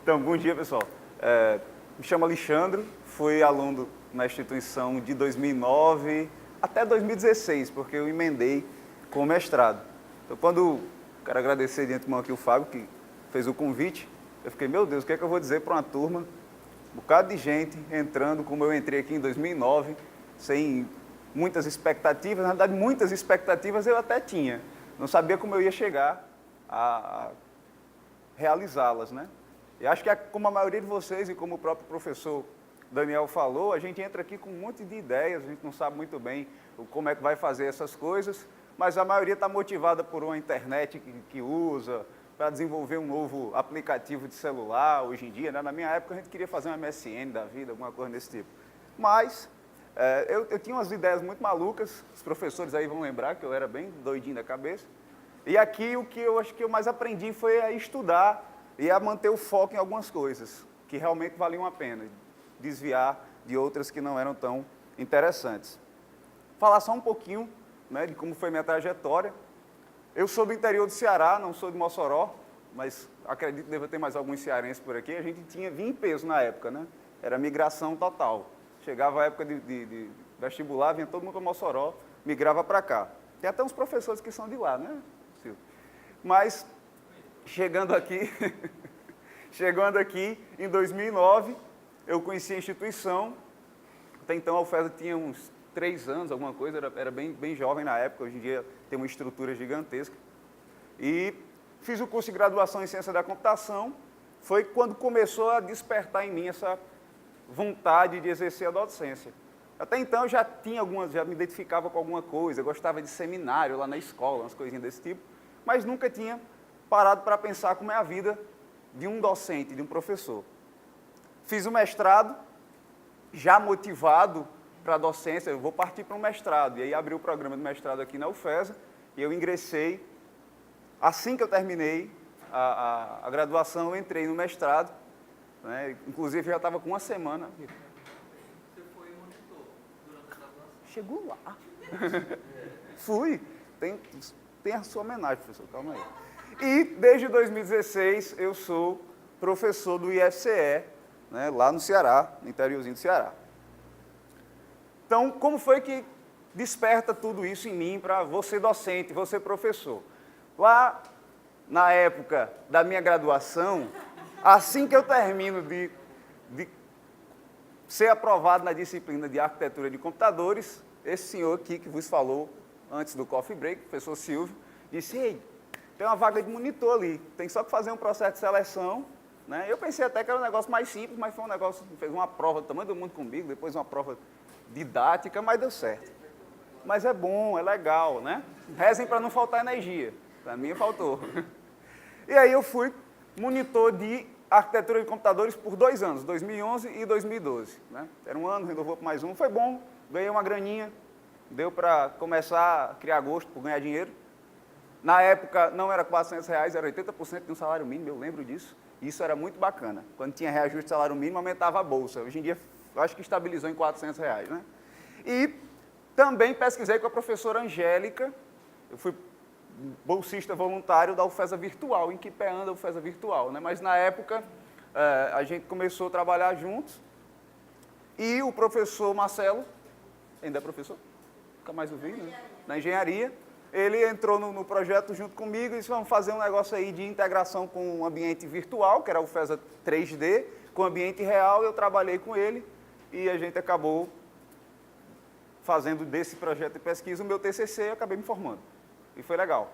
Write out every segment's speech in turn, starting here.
Então, bom dia, pessoal. Me chamo Alexandre, fui aluno na instituição de 2009 até 2016, porque eu emendei com o mestrado. Então, quero agradecer de antemão aqui o Fábio, que fez o convite, eu fiquei, meu Deus, o que é que eu vou dizer para uma turma, um bocado de gente entrando, como eu entrei aqui em 2009, sem muitas expectativas, na verdade, muitas expectativas eu até tinha, não sabia como eu ia chegar a realizá-las, né? E acho que, como a maioria de vocês e como o próprio professor Daniel falou, a gente entra aqui com um monte de ideias, a gente não sabe muito bem como é que vai fazer essas coisas, mas a maioria está motivada por uma internet que usa, para desenvolver um novo aplicativo de celular hoje em dia, né? Na minha época a gente queria fazer um MSN da vida, alguma coisa desse tipo. Mas eu tinha umas ideias muito malucas, os professores aí vão lembrar que eu era bem doidinho da cabeça. E aqui o que eu acho que eu mais aprendi foi a estudar e a manter o foco em algumas coisas que realmente valiam a pena, desviar de outras que não eram tão interessantes. Falar só um pouquinho, né, de como foi minha trajetória. Eu sou do interior do Ceará, não sou de Mossoró, mas acredito que deva ter mais alguns cearenses por aqui. A gente vinha em peso na época, né? Era migração total. Chegava a época de vestibular, vinha todo mundo para Mossoró, migrava para cá. Tem até uns professores que são de lá, né, Silvio? Mas, chegando aqui em 2009, eu conheci a instituição. Até então a UFESA tinha uns 3 anos, alguma coisa, era bem jovem na época, hoje em dia tem uma estrutura gigantesca. E fiz o curso de graduação em Ciência da Computação, foi quando começou a despertar em mim essa vontade de exercer a docência. Até então eu já me identificava com alguma coisa, eu gostava de seminário lá na escola, umas coisinhas desse tipo, mas nunca tinha parado para pensar como é a vida de um docente, de um professor. Fiz o mestrado, já motivado para a docência, eu vou partir para um mestrado. E aí abri o programa de mestrado aqui na UFESA e eu ingressei. Assim que eu terminei a graduação, eu entrei no mestrado, né? Inclusive já estava com uma semana. Você foi monitor durante a graduação? Chegou lá. Fui. Tem a sua homenagem, professor, calma aí. E desde 2016 eu sou professor do IFCE, né, lá no Ceará, no interiorzinho do Ceará. Então, como foi que desperta tudo isso em mim para você docente, você professor? Lá, na época da minha graduação, assim que eu termino de ser aprovado na disciplina de arquitetura de computadores, esse senhor aqui que vos falou antes do coffee break, o professor Silvio, disse, ei, tem uma vaga de monitor ali, tem só que fazer um processo de seleção, né? Eu pensei até que era um negócio mais simples, mas foi um negócio, fez uma prova do tamanho do mundo comigo, depois uma prova didática, mas deu certo. Mas é bom, é legal, né? Rezem para não faltar energia. Para mim faltou. E aí eu fui monitor de arquitetura de computadores por 2 anos, 2011 e 2012. Né? Era um ano, renovou por mais um. Foi bom, ganhei uma graninha, deu para começar a criar gosto por ganhar dinheiro. Na época não era R$400, era 80% de um salário mínimo, eu lembro disso. Isso era muito bacana. Quando tinha reajuste de salário mínimo, aumentava a bolsa. Hoje em dia, eu acho que estabilizou em R$400, né? E também pesquisei com a professora Angélica, eu fui bolsista voluntário da UFESA Virtual, em que pé anda a UFESA Virtual, né? Mas na época, a gente começou a trabalhar juntos, e o professor Marcelo, ainda é professor? Nunca mais ouvi, né? Na engenharia, ele entrou no projeto junto comigo e disse, vamos fazer um negócio aí de integração com um ambiente virtual, que era a UFESA 3D, com ambiente real, eu trabalhei com ele, e a gente acabou fazendo desse projeto de pesquisa o meu TCC e acabei me formando. E foi legal,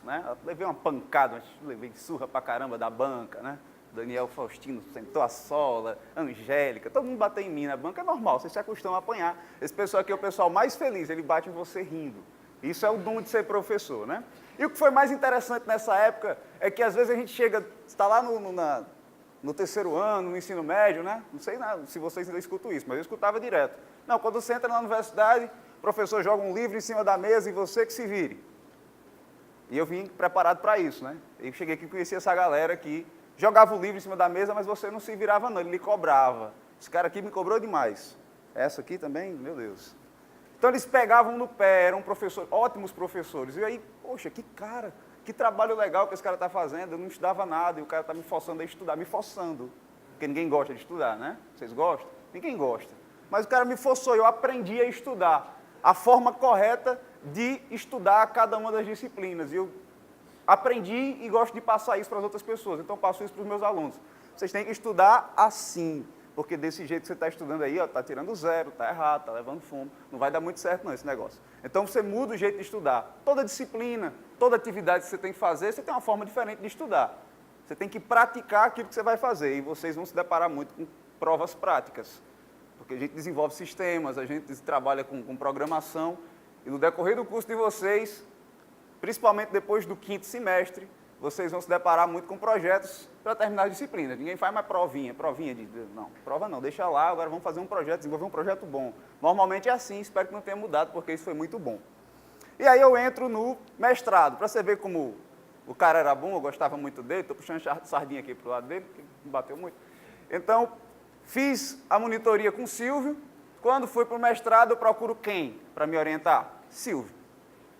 né? Eu levei uma pancada, levei surra pra caramba da banca, né? Daniel Faustino sentou a sola, Angélica, todo mundo bateu em mim na banca, é normal, você se acostuma a apanhar. Esse pessoal aqui é o pessoal mais feliz, ele bate em você rindo. Isso é o dom de ser professor, né? E o que foi mais interessante nessa época é que às vezes a gente chega, está lá no terceiro ano, no ensino médio, né? Não sei se vocês ainda escutam isso, mas eu escutava direto. Não, quando você entra na universidade, o professor joga um livro em cima da mesa e você que se vire. E eu vim preparado para isso, né? Eu cheguei aqui e conheci essa galera que jogava o livro em cima da mesa, mas você não se virava não, ele lhe cobrava. Esse cara aqui me cobrou demais. Essa aqui também, meu Deus. Então, eles pegavam no pé, eram ótimos professores. E aí, poxa, que cara, que trabalho legal que esse cara está fazendo. Eu não estudava nada e o cara está me forçando a estudar, me forçando. Porque ninguém gosta de estudar, né? Vocês gostam? Ninguém gosta. Mas o cara me forçou, eu aprendi a estudar. A forma correta de estudar cada uma das disciplinas. E eu aprendi e gosto de passar isso para as outras pessoas. Então, eu passo isso para os meus alunos. Vocês têm que estudar assim. Porque desse jeito que você está estudando aí, está tirando zero, está errado, está levando fumo. Não vai dar muito certo não esse negócio. Então você muda o jeito de estudar. Toda disciplina, toda atividade que você tem que fazer, você tem uma forma diferente de estudar. Você tem que praticar aquilo que você vai fazer. E vocês vão se deparar muito com provas práticas. Porque a gente desenvolve sistemas, a gente trabalha com programação. E no decorrer do curso de vocês, principalmente depois do 5º semestre, vocês vão se deparar muito com projetos para terminar as disciplinas. Ninguém faz mais provinha não, prova não, deixa lá, agora vamos fazer um projeto, desenvolver um projeto bom. Normalmente é assim, espero que não tenha mudado, porque isso foi muito bom. E aí eu entro no mestrado, para você ver como o cara era bom, eu gostava muito dele, estou puxando sardinha aqui para o lado dele, porque não bateu muito. Então, fiz a monitoria com o Silvio. Quando fui para o mestrado, eu procuro quem para me orientar? Silvio.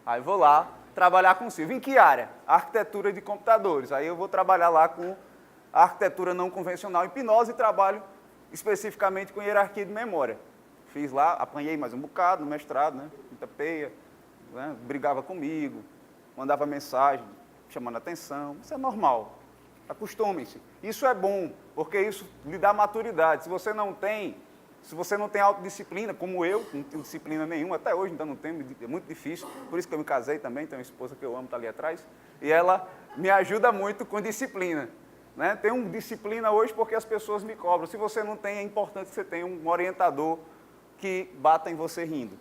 Aí vou lá trabalhar com o Silvio. Em que área? Arquitetura de computadores. Aí eu vou trabalhar lá com a arquitetura não convencional hipnose e trabalho especificamente com hierarquia de memória. Fiz lá, apanhei mais um bocado no mestrado, né? Muita peia, né? Brigava comigo, mandava mensagem chamando atenção. Isso é normal. Acostumem-se. Isso é bom, porque isso lhe dá maturidade. Se você não tem autodisciplina, como eu, não tenho disciplina nenhuma, até hoje ainda não tenho, é muito difícil, por isso que eu me casei também, tenho uma esposa que eu amo, está ali atrás, e ela me ajuda muito com disciplina. Né? Tenho disciplina hoje porque as pessoas me cobram. Se você não tem, é importante que você tenha um orientador que bata em você rindo.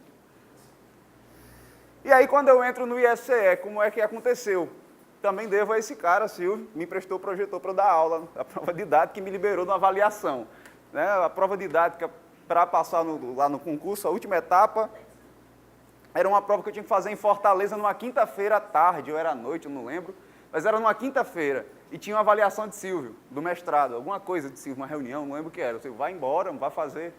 E aí, quando eu entro no IFCE, como é que aconteceu? Também devo a esse cara, Silvio, me emprestou o projetor para eu dar aula, a prova didática, que me liberou de uma avaliação. Né? A prova didática, para passar lá no concurso, a última etapa, era uma prova que eu tinha que fazer em Fortaleza numa quinta-feira à tarde, ou era à noite, eu não lembro, mas era numa quinta-feira, e tinha uma avaliação de Silvio, do mestrado, alguma coisa de Silvio, uma reunião, não lembro o que era. Eu disse, vai embora, não vai fazer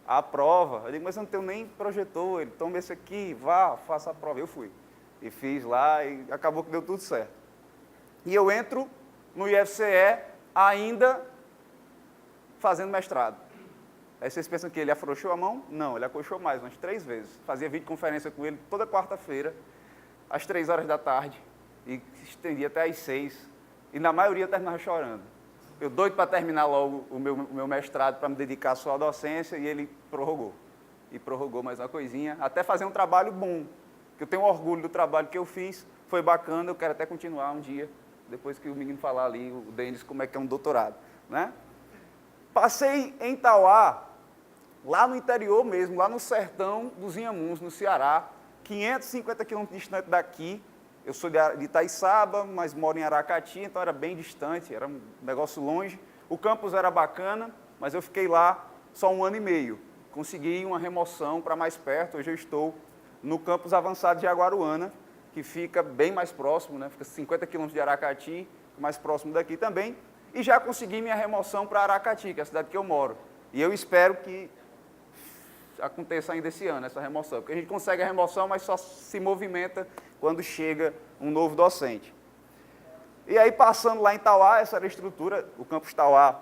a prova. Eu digo, mas eu não tenho nem projetor. Ele, toma esse aqui, vá, faça a prova. Eu fui, e fiz lá, e acabou que deu tudo certo. E eu entro no IFCE ainda fazendo mestrado. Aí vocês pensam que ele afrouxou a mão? Não, ele acochou mais, umas 3 vezes. Fazia videoconferência com ele toda quarta-feira, às 3 horas da tarde, e estendia até às 6, e na maioria terminava chorando. Eu doido para terminar logo o meu mestrado, para me dedicar só à docência, e ele prorrogou. E prorrogou mais uma coisinha, até fazer um trabalho bom, que eu tenho orgulho do trabalho que eu fiz, foi bacana, eu quero até continuar um dia, depois que o menino falar ali, o Denis, como é que é um doutorado. Né? Passei em Tauá, lá no interior mesmo, lá no sertão dos Inhamuns, no Ceará, 550 quilômetros distante daqui. Eu sou de Itaiçaba, mas moro em Aracati, então era bem distante, era um negócio longe. O campus era bacana, mas eu fiquei lá só 1 ano e meio. Consegui uma remoção para mais perto, hoje eu estou no campus avançado de Jaguaruana, que fica bem mais próximo, né? Fica 50 quilômetros de Aracati, mais próximo daqui também. E já consegui minha remoção para Aracati, que é a cidade que eu moro. E eu espero que aconteça ainda esse ano, essa remoção. Porque a gente consegue a remoção, mas só se movimenta quando chega um novo docente. E aí, passando lá em Tauá, essa era a estrutura. O campus Tauá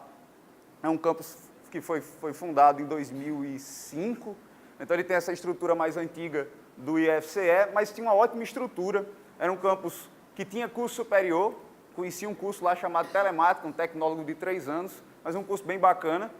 é um campus que foi fundado em 2005. Então, ele tem essa estrutura mais antiga do IFCE, mas tinha uma ótima estrutura. Era um campus que tinha curso superior. Conheci um curso lá chamado Telemática, um tecnólogo de 3 anos, mas um curso bem bacana.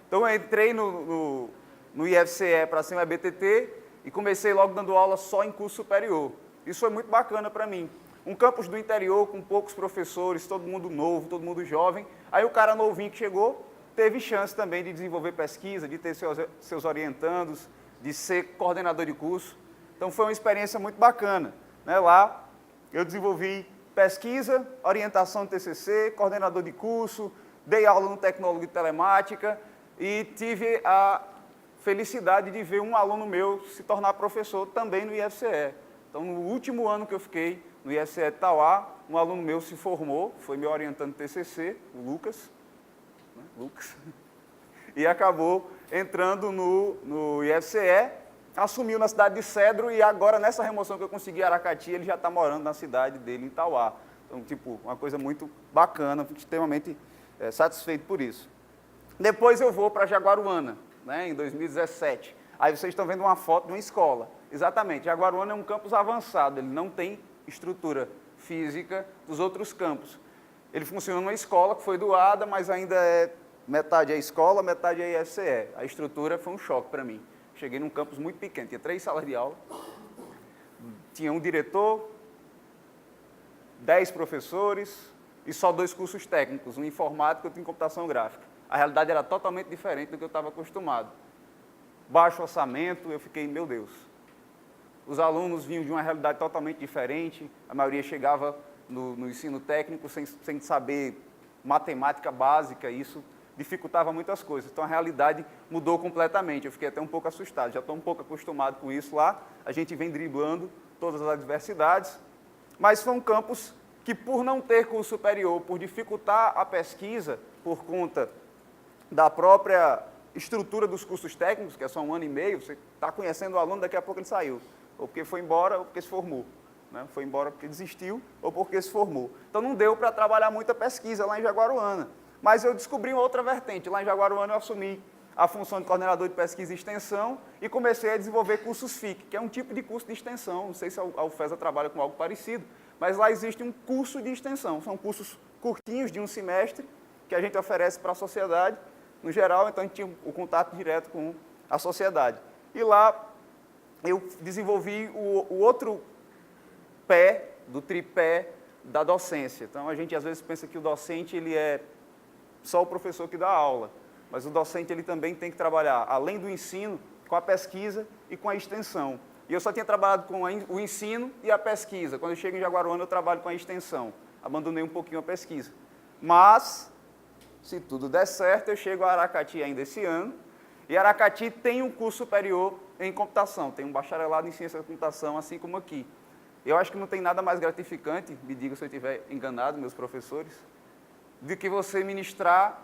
Então, eu entrei no IFCE para ser um EBTT e comecei logo dando aula só em curso superior. Isso foi muito bacana para mim. Um campus do interior com poucos professores, todo mundo novo, todo mundo jovem. Aí o cara novinho que chegou teve chance também de desenvolver pesquisa, de ter seus orientandos, de ser coordenador de curso. Então, foi uma experiência muito bacana. Né? Lá, eu desenvolvi pesquisa, orientação de TCC, coordenador de curso, dei aula no tecnólogo de telemática e tive a felicidade de ver um aluno meu se tornar professor também no IFCE. Então, no último ano que eu fiquei no IFCE de Tauá, um aluno meu se formou, foi me orientando no TCC, o Lucas, e acabou entrando no IFCE assumiu na cidade de Cedro e agora, nessa remoção que eu consegui em Aracati, ele já está morando na cidade dele, em Itauá. Então, tipo, uma coisa muito bacana, fico extremamente satisfeito por isso. Depois eu vou para Jaguaruana, né, em 2017. Aí vocês estão vendo uma foto de uma escola. Exatamente, Jaguaruana é um campus avançado, ele não tem estrutura física dos outros campos. Ele funciona numa escola que foi doada, mas ainda é metade é escola, metade é IFCE. A estrutura foi um choque para mim. Cheguei num campus muito pequeno, tinha 3 salas de aula, tinha um diretor, 10 professores e só 2 cursos técnicos, um informática e outro em computação gráfica. A realidade era totalmente diferente do que eu estava acostumado. Baixo orçamento, eu fiquei, meu Deus. Os alunos vinham de uma realidade totalmente diferente, a maioria chegava no ensino técnico sem saber matemática básica, isso dificultava muitas coisas. Então a realidade mudou completamente, eu fiquei até um pouco assustado, já estou um pouco acostumado com isso lá, a gente vem driblando todas as adversidades, mas foi um campus que, por não ter curso superior, por dificultar a pesquisa, por conta da própria estrutura dos cursos técnicos, que é só 1 ano e meio, você está conhecendo o aluno, daqui a pouco ele saiu, ou porque foi embora ou porque se formou. Né? Foi embora porque desistiu ou porque se formou. Então não deu para trabalhar muita pesquisa lá em Jaguaruana. Mas eu descobri uma outra vertente. Lá em Jaguaruana eu assumi a função de coordenador de pesquisa e extensão e comecei a desenvolver cursos FIC, que é um tipo de curso de extensão. Não sei se a UFESA trabalha com algo parecido, mas lá existe um curso de extensão. São cursos curtinhos de 1 semestre que a gente oferece para a sociedade, no geral, então a gente tinha o contato direto com a sociedade. E lá eu desenvolvi o outro pé do tripé da docência. Então a gente às vezes pensa que o docente ele é só o professor que dá aula, mas o docente ele também tem que trabalhar, além do ensino, com a pesquisa e com a extensão. E eu só tinha trabalhado com o ensino e a pesquisa. Quando eu chego em Jaguaruana, eu trabalho com a extensão. Abandonei um pouquinho a pesquisa. Mas, se tudo der certo, eu chego a Aracati ainda esse ano. E Aracati tem um curso superior em computação, tem um bacharelado em ciência da computação, assim como aqui. Eu acho que não tem nada mais gratificante, me diga se eu estiver enganado, meus professores, do que você ministrar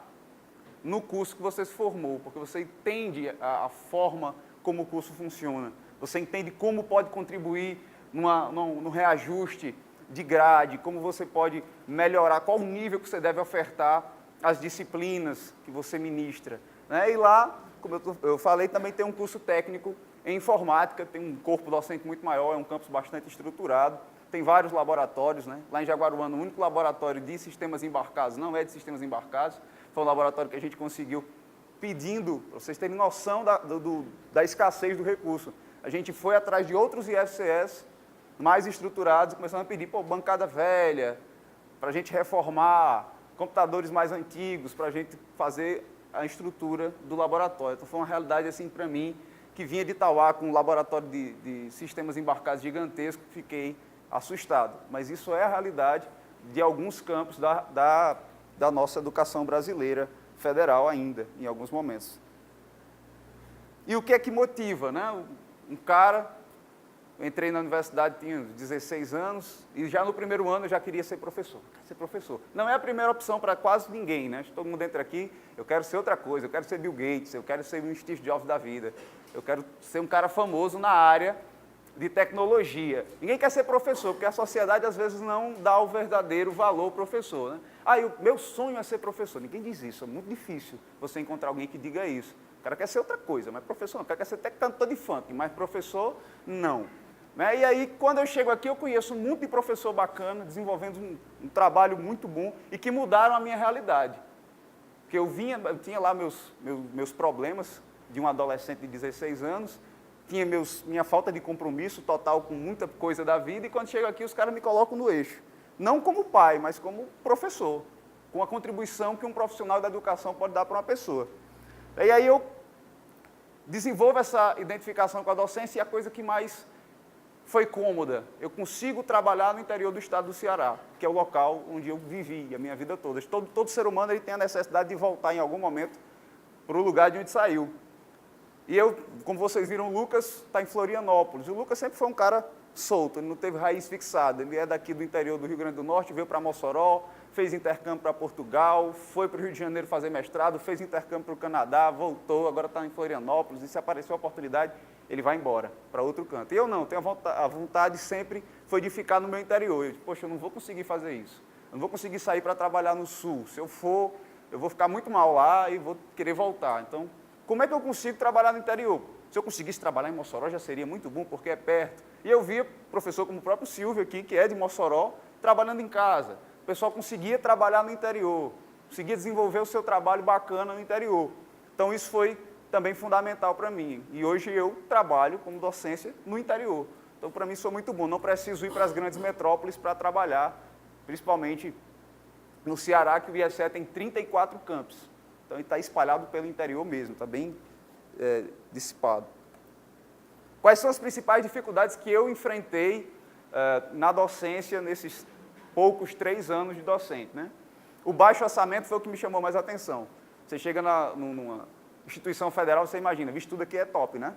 no curso que você se formou, porque você entende a forma como o curso funciona, você entende como pode contribuir no reajuste de grade, como você pode melhorar, qual o nível que você deve ofertar às disciplinas que você ministra. Né? E lá, como eu falei, também tem um curso técnico em informática, tem um corpo docente muito maior, é um campus bastante estruturado, tem vários laboratórios, né? Lá em Jaguaruana, o único laboratório de sistemas embarcados não é de sistemas embarcados, foi um laboratório que a gente conseguiu pedindo, para vocês terem noção da escassez do recurso. A gente foi atrás de outros IFCS mais estruturados e começamos a pedir, bancada velha, para a gente reformar, computadores mais antigos, para a gente fazer a estrutura do laboratório. Então foi uma realidade assim para mim, que vinha de Itauá com um laboratório de sistemas embarcados gigantesco, fiquei assustado. Mas isso é a realidade de alguns campos da nossa educação brasileira federal ainda, em alguns momentos. E o que é que motiva, né? Um cara, eu entrei na universidade, tinha 16 anos, e já no primeiro ano eu já queria ser professor. Ser professor. Não é a primeira opção para quase ninguém, né? Todo mundo entra aqui, eu quero ser outra coisa, eu quero ser Bill Gates, eu quero ser um Steve Jobs da vida, eu quero ser um cara famoso na área de tecnologia. Ninguém quer ser professor, porque a sociedade às vezes não dá o verdadeiro valor ao professor. Né? O meu sonho é ser professor. Ninguém diz isso, é muito difícil você encontrar alguém que diga isso. O cara quer ser outra coisa, mas professor não. O cara quer ser até cantor de funk, mas professor, não. Né? E aí, quando eu chego aqui, eu conheço um monte de professor bacana, desenvolvendo um trabalho muito bom e que mudaram a minha realidade. Porque eu tinha lá meus problemas de um adolescente de 16 anos, tinha minha falta de compromisso total com muita coisa da vida, e quando chego aqui, os caras me colocam no eixo. Não como pai, mas como professor, com a contribuição que um profissional da educação pode dar para uma pessoa. E aí eu desenvolvo essa identificação com a docência, e a coisa que mais foi cômoda, eu consigo trabalhar no interior do estado do Ceará, que é o local onde eu vivi a minha vida toda. Todo ser humano ele tem a necessidade de voltar em algum momento para o lugar de onde saiu. E eu, como vocês viram, o Lucas está em Florianópolis. O Lucas sempre foi um cara solto, ele não teve raiz fixada. Ele é daqui do interior do Rio Grande do Norte, veio para Mossoró, fez intercâmbio para Portugal, foi para o Rio de Janeiro fazer mestrado, fez intercâmbio para o Canadá, voltou, agora está em Florianópolis, e se apareceu a oportunidade, ele vai embora para outro canto. E eu não, tenho a vontade sempre foi de ficar no meu interior. Eu disse, poxa, eu não vou conseguir fazer isso. Eu não vou conseguir sair para trabalhar no Sul. Se eu for, eu vou ficar muito mal lá e vou querer voltar. Então, como é que eu consigo trabalhar no interior? Se eu conseguisse trabalhar em Mossoró, já seria muito bom, porque é perto. E eu via professor como o próprio Silvio aqui, que é de Mossoró, trabalhando em casa. O pessoal conseguia trabalhar no interior, conseguia desenvolver o seu trabalho bacana no interior. Então, isso foi também fundamental para mim. E hoje eu trabalho como docência no interior. Então, para mim, isso é muito bom. Não preciso ir para as grandes metrópoles para trabalhar, principalmente no Ceará, que o IFCE tem 34 campos. Então, ele está espalhado pelo interior mesmo, está bem dissipado. Quais são as principais dificuldades que eu enfrentei na docência nesses poucos 3 anos de docente, né? O baixo orçamento foi o que me chamou mais a atenção. Você chega numa instituição federal, você imagina, visto tudo aqui é top, né?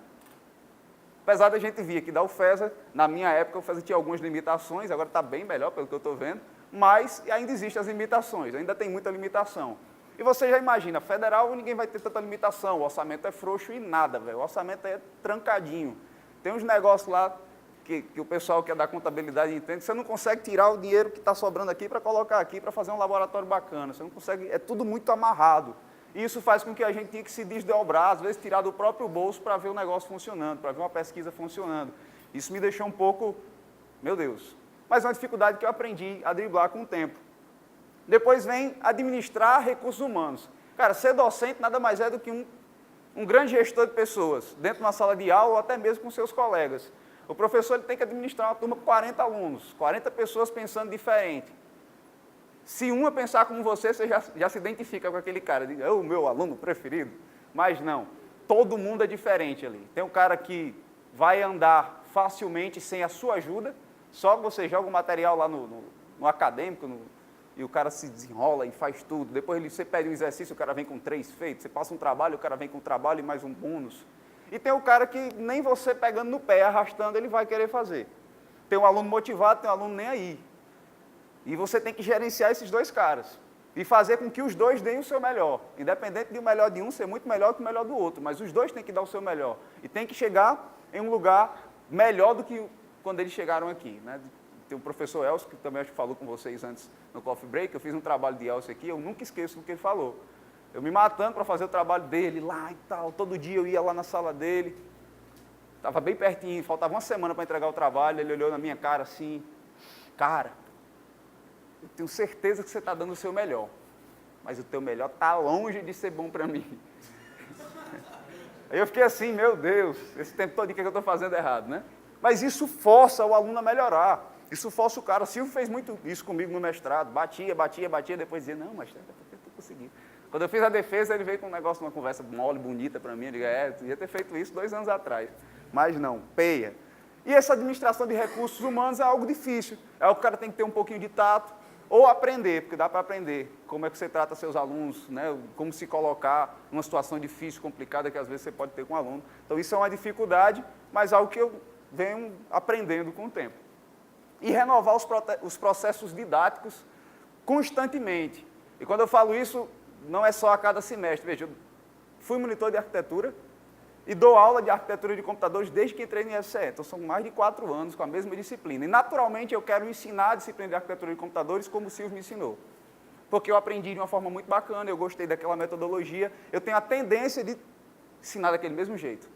Apesar da gente vir aqui da UFESA, na minha época, a UFESA tinha algumas limitações, agora está bem melhor, pelo que eu estou vendo, mas ainda existem as limitações, ainda tem muita limitação. E você já imagina, federal ninguém vai ter tanta limitação, o orçamento é frouxo e nada, velho, o orçamento é trancadinho. Tem uns negócios lá que o pessoal que é da contabilidade entende, você não consegue tirar o dinheiro que está sobrando aqui para colocar aqui para fazer um laboratório bacana, você não consegue, é tudo muito amarrado. E isso faz com que a gente tenha que se desdobrar, às vezes tirar do próprio bolso para ver o negócio funcionando, para ver uma pesquisa funcionando. Isso me deixou um pouco, meu Deus. Mas é uma dificuldade que eu aprendi a driblar com o tempo. Depois vem administrar recursos humanos. Cara, ser docente nada mais é do que um grande gestor de pessoas, dentro de uma sala de aula ou até mesmo com seus colegas. O professor ele tem que administrar uma turma com 40 alunos, 40 pessoas pensando diferente. Se uma pensar como você já se identifica com aquele cara, é o meu aluno preferido. Mas não, todo mundo é diferente ali. Tem um cara que vai andar facilmente sem a sua ajuda, só você joga o material lá no acadêmico, e o cara se desenrola e faz tudo. Depois você pede um exercício, o cara vem com 3 feitos. Você passa um trabalho, o cara vem com um trabalho e mais um bônus. E tem o cara que nem você pegando no pé, arrastando, ele vai querer fazer. Tem um aluno motivado, tem um aluno nem aí. E você tem que gerenciar esses 2 caras. E fazer com que os 2 deem o seu melhor. Independente de o melhor de um ser muito melhor que o melhor do outro. Mas os 2 têm que dar o seu melhor. E tem que chegar em um lugar melhor do que quando eles chegaram aqui, né? Tem o professor Elcio, que também acho que falou com vocês antes no Coffee Break, eu fiz um trabalho de Elcio aqui, eu nunca esqueço do que ele falou. Eu me matando para fazer o trabalho dele lá e tal, todo dia eu ia lá na sala dele, estava bem pertinho, faltava uma semana para entregar o trabalho, ele olhou na minha cara assim, cara, eu tenho certeza que você está dando o seu melhor, mas o teu melhor está longe de ser bom para mim. Aí eu fiquei assim, meu Deus, esse tempo todo o que eu estou fazendo errado, né? Mas isso força o aluno a melhorar. Isso força o cara. O Silvio fez muito isso comigo no mestrado. Batia, depois dizia, não, mas eu estou conseguindo. Quando eu fiz a defesa, ele veio com um negócio, uma conversa mole, bonita para mim. Eu digo, tu ia ter feito isso 2 anos atrás. Mas não, peia. E essa administração de recursos humanos é algo difícil. É o que o cara tem que ter um pouquinho de tato, ou aprender, porque dá para aprender como é que você trata seus alunos, né? Como se colocar numa situação difícil, complicada, que às vezes você pode ter com um aluno. Então, isso é uma dificuldade, mas algo que eu venho aprendendo com o tempo. E renovar os processos didáticos constantemente. E quando eu falo isso, não é só a cada semestre. Veja, eu fui monitor de arquitetura e dou aula de arquitetura de computadores desde que entrei no IFCE. Então, são mais de 4 anos com a mesma disciplina. E, naturalmente, eu quero ensinar a disciplina de arquitetura de computadores como o Silvio me ensinou. Porque eu aprendi de uma forma muito bacana, eu gostei daquela metodologia, eu tenho a tendência de ensinar daquele mesmo jeito.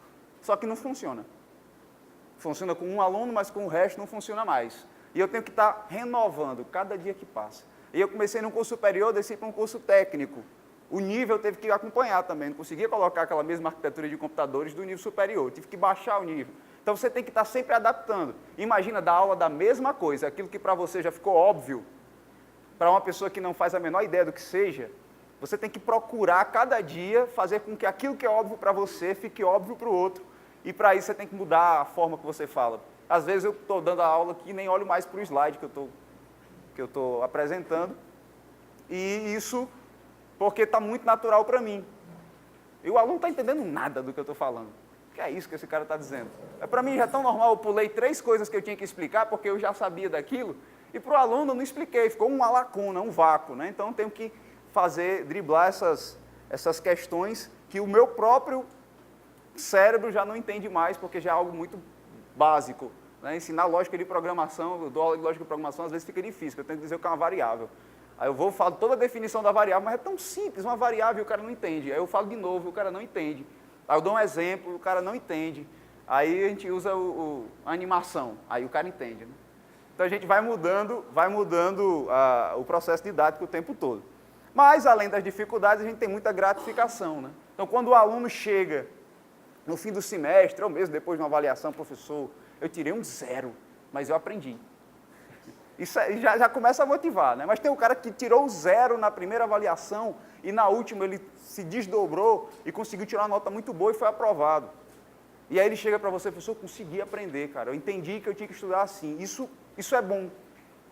Só que não funciona. Funciona com um aluno, mas com o resto não funciona mais. E eu tenho que estar renovando cada dia que passa. E eu comecei num curso superior, desci para um curso técnico. O nível teve que acompanhar também, não conseguia colocar aquela mesma arquitetura de computadores do nível superior, eu tive que baixar o nível. Então você tem que estar sempre adaptando. Imagina dar aula da mesma coisa, aquilo que para você já ficou óbvio, para uma pessoa que não faz a menor ideia do que seja, você tem que procurar cada dia fazer com que aquilo que é óbvio para você fique óbvio para o outro. E para isso você tem que mudar a forma que você fala. Às vezes eu estou dando a aula aqui e nem olho mais para o slide que eu estou apresentando. E isso porque está muito natural para mim. E o aluno não está entendendo nada do que eu estou falando. que é isso que esse cara está dizendo? Para mim já é tão normal, eu pulei 3 coisas que eu tinha que explicar, porque eu já sabia daquilo, e para o aluno eu não expliquei, ficou uma lacuna, um vácuo, né? Então eu tenho que driblar essas questões que o meu próprio cérebro já não entende mais, porque já é algo muito básico. Né? Ensinar lógica de programação, eu dou aula de lógica de programação, às vezes fica difícil, eu tenho que dizer o que é uma variável. Aí eu falo toda a definição da variável, mas é tão simples, uma variável e o cara não entende. Aí eu falo de novo, o cara não entende. Aí eu dou um exemplo, o cara não entende. Aí a gente usa a animação, aí o cara entende. Né? Então a gente vai mudando o processo didático o tempo todo. Mas, além das dificuldades, a gente tem muita gratificação. Né? Então, quando o aluno chega no fim do semestre, ou mesmo depois de uma avaliação, professor, eu tirei um 0, mas eu aprendi. Isso já começa a motivar, né? Mas tem um cara que tirou 0 na primeira avaliação e na última ele se desdobrou e conseguiu tirar uma nota muito boa e foi aprovado. E aí ele chega para você, professor, eu consegui aprender, cara, eu entendi que eu tinha que estudar assim. Isso é bom.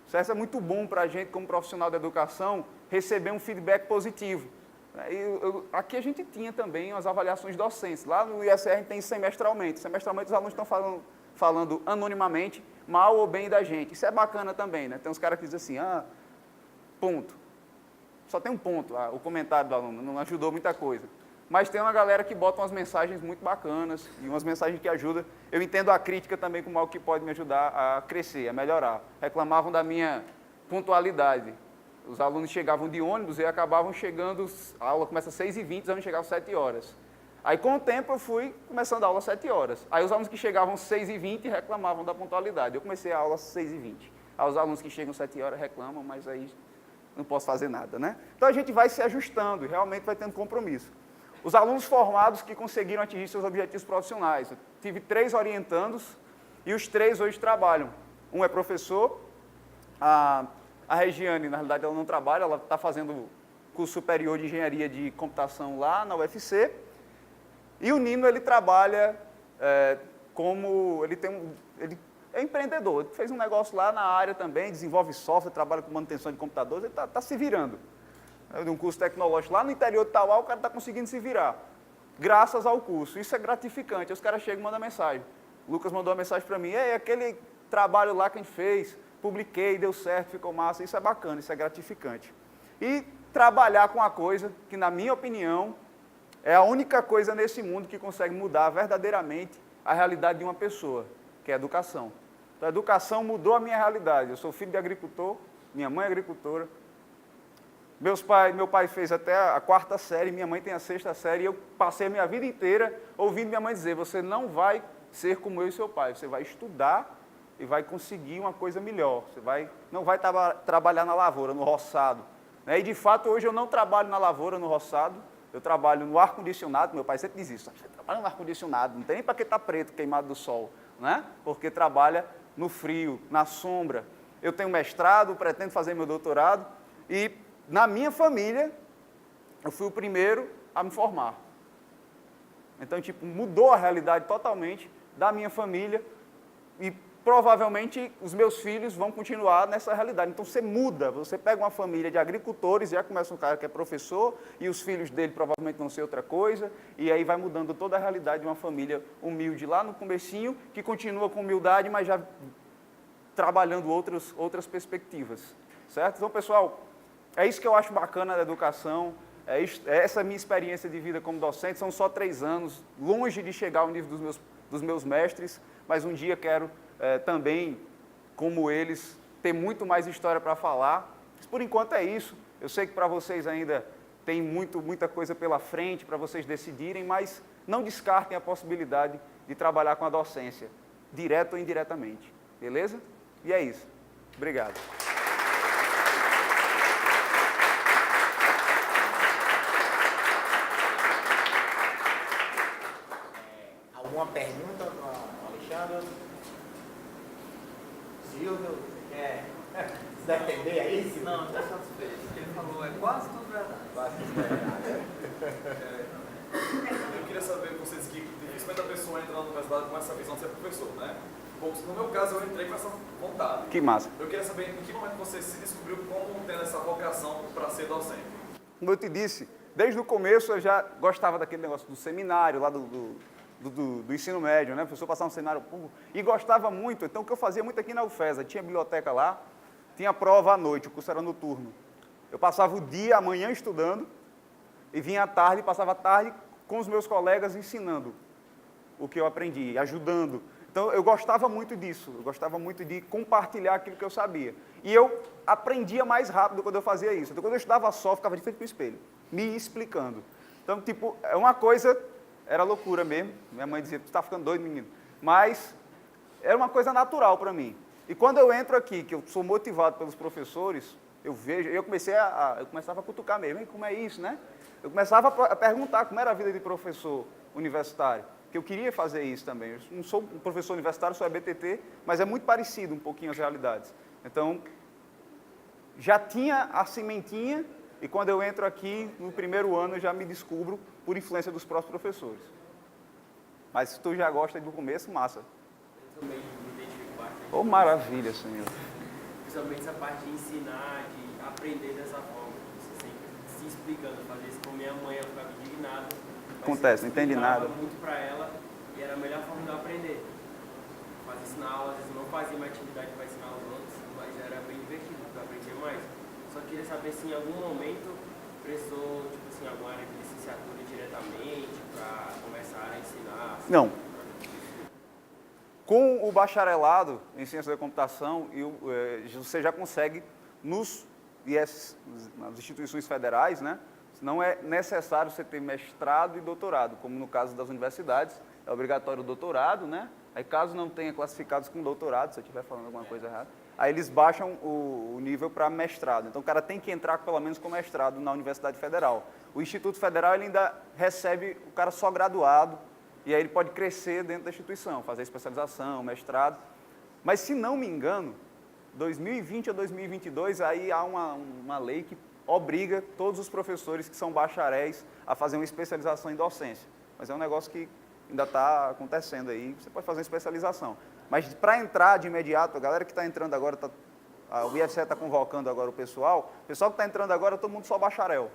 Isso é muito bom para a gente, como profissional da educação, receber um feedback positivo. Aqui a gente tinha também as avaliações docentes. Lá no ISR a gente tem semestralmente. Semestralmente os alunos estão falando anonimamente, mal ou bem da gente. Isso é bacana também, né? Tem uns caras que dizem assim, ponto. Só tem um ponto, o comentário do aluno, não ajudou muita coisa. Mas tem uma galera que bota umas mensagens muito bacanas, e umas mensagens que ajudam. Eu entendo a crítica também como algo que pode me ajudar a crescer, a melhorar. Reclamavam da minha pontualidade. Os alunos chegavam de ônibus e acabavam chegando, a aula começa às 6h20, os alunos chegavam às 7 horas. Aí, com o tempo, eu fui começando a aula às 7 horas. Aí, os alunos que chegavam às 6h20 reclamavam da pontualidade. Eu comecei a aula às 6h20. Aí, os alunos que chegam às 7 horas reclamam, mas aí não posso fazer nada, né? Então, a gente vai se ajustando e realmente vai tendo compromisso. Os alunos formados que conseguiram atingir seus objetivos profissionais. Eu tive 3 orientandos e os 3 hoje trabalham. Um é professor, a Regiane, na realidade, ela não trabalha, ela está fazendo curso superior de engenharia de computação lá na UFC. E o Nino, ele trabalha ele é empreendedor, ele fez um negócio lá na área também, desenvolve software, trabalha com manutenção de computadores, ele está se virando. De um curso tecnológico lá no interior de Tauá, o cara está conseguindo se virar, graças ao curso. Isso é gratificante. Aí os caras chegam e mandam mensagem. O Lucas mandou uma mensagem para mim, aquele trabalho lá que a gente fez, publiquei, deu certo, ficou massa. Isso é bacana, isso é gratificante. E trabalhar com uma coisa que, na minha opinião, é a única coisa nesse mundo que consegue mudar verdadeiramente a realidade de uma pessoa, que é a educação. Então, a educação mudou a minha realidade. Eu sou filho de agricultor, minha mãe é agricultora. Meu pai fez até a 4ª série, minha mãe tem a 6ª série, e eu passei a minha vida inteira ouvindo minha mãe dizer, você não vai ser como eu e seu pai, você vai estudar e vai conseguir uma coisa melhor, não vai trabalhar na lavoura, no roçado. E, de fato, hoje eu não trabalho na lavoura, no roçado, eu trabalho no ar-condicionado, meu pai sempre diz isso, você trabalha no ar-condicionado, não tem nem para que estar preto, queimado do sol, né? Porque trabalha no frio, na sombra. Eu tenho mestrado, pretendo fazer meu doutorado, e na minha família, eu fui o primeiro a me formar. Então, mudou a realidade totalmente da minha família e provavelmente os meus filhos vão continuar nessa realidade. Então, você muda, você pega uma família de agricultores, já começa um cara que é professor e os filhos dele provavelmente vão ser outra coisa, e aí vai mudando toda a realidade de uma família humilde lá no comecinho, que continua com humildade, mas já trabalhando outras perspectivas. Certo? Então, pessoal, é isso que eu acho bacana da educação, essa minha experiência de vida como docente, são só 3 anos, longe de chegar ao nível dos meus mestres, mas um dia quero também, como eles, ter muito mais história para falar. Mas, por enquanto é isso, eu sei que para vocês ainda tem muita coisa pela frente para vocês decidirem, mas não descartem a possibilidade de trabalhar com a docência, direto ou indiretamente, beleza? E é isso. Obrigado. Alguma pergunta para o Alexandre? Silvio, quer se defender aí? Silvio? Não, está satisfeito. O que ele falou é quase tudo verdade. Quase tudo verdade. Eu queria saber, vocês que dificilmente a pessoa entra na universidade com essa visão de ser professor, né? Bom, no meu caso, eu entrei com essa vontade. Que massa. Eu queria saber em que momento você se descobriu como tendo essa vocação para ser docente. Como eu te disse, desde o começo eu já gostava daquele negócio do seminário, lá do ensino médio, né? O professor passava um seminário público e gostava muito. Então, o que eu fazia muito aqui na UFESA, tinha biblioteca lá, tinha prova à noite, o curso era noturno. Eu passava o dia, a manhã estudando, e vinha à tarde, passava a tarde com os meus colegas ensinando o que eu aprendi, ajudando. Então, eu gostava muito disso, eu gostava muito de compartilhar aquilo que eu sabia. E eu aprendia mais rápido quando eu fazia isso. Então, quando eu estudava só, eu ficava de frente para o espelho, me explicando. Então, tipo, é uma coisa, era loucura mesmo. Minha mãe dizia, tu está ficando doido, menino. Mas era uma coisa natural para mim. E quando eu entro aqui, que eu sou motivado pelos professores, eu vejo, eu começava a cutucar mesmo, como é isso, né? Eu começava a perguntar como era a vida de professor universitário, que eu queria fazer isso também. Eu não sou um professor universitário, sou EBTT, mas é muito parecido um pouquinho as realidades. Então, já tinha a sementinha, e quando eu entro aqui, no primeiro ano, eu já me descubro por influência dos próprios professores. Mas se tu já gosta do começo, massa. Eu também me identifico bastante. Ô, maravilha, Senhor. Principalmente essa parte de ensinar, de aprender dessa forma. Você sempre se explicando, fazer isso com minha mãe, ela ficava indignada. Acontece, não entende nada. Eu muito para ela e era a melhor forma de eu aprender. Fazer isso na aula, às vezes eu não fazia uma atividade para ensinar os outros, mas era bem divertido, porque eu aprendia mais. Só queria saber se em algum momento precisou, tipo assim, alguma área de licenciatura diretamente para começar a ensinar. Assim, Não. Com o bacharelado em ciência da computação, você já consegue nas instituições federais, né? Não é necessário você ter mestrado e doutorado, como no caso das universidades, é obrigatório o doutorado, né? Aí caso não tenha classificados com doutorado, se eu estiver falando alguma coisa errada, aí eles baixam o nível para mestrado. Então o cara tem que entrar pelo menos com mestrado na Universidade Federal. O Instituto Federal ele ainda recebe o cara só graduado, e aí ele pode crescer dentro da instituição, fazer especialização, mestrado. Mas se não me engano, 2020 ou 2022, aí há uma lei que obriga todos os professores que são bacharéis a fazer uma especialização em docência. Mas é um negócio que ainda está acontecendo aí, você pode fazer uma especialização. Mas para entrar de imediato, a galera que está entrando agora, o IFCE está convocando agora o pessoal que está entrando agora, todo mundo só bacharel.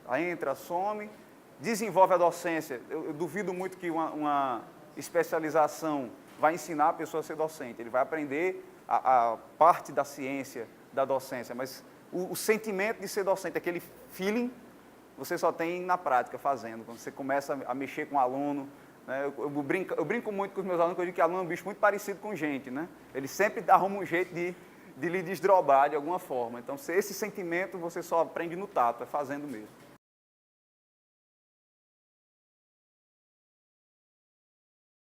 Aí entra, some, desenvolve a docência. Eu duvido muito que uma especialização vai ensinar a pessoa a ser docente. Ele vai aprender a parte da ciência, da docência, mas o sentimento de ser docente, aquele feeling, você só tem na prática, fazendo. Quando você começa a mexer com o aluno, né? Eu brinco muito com os meus alunos, porque eu digo que aluno é um bicho muito parecido com gente, né? Ele sempre arruma um jeito de lhe desdobrar de alguma forma. Então, esse sentimento você só aprende no tato, é fazendo mesmo.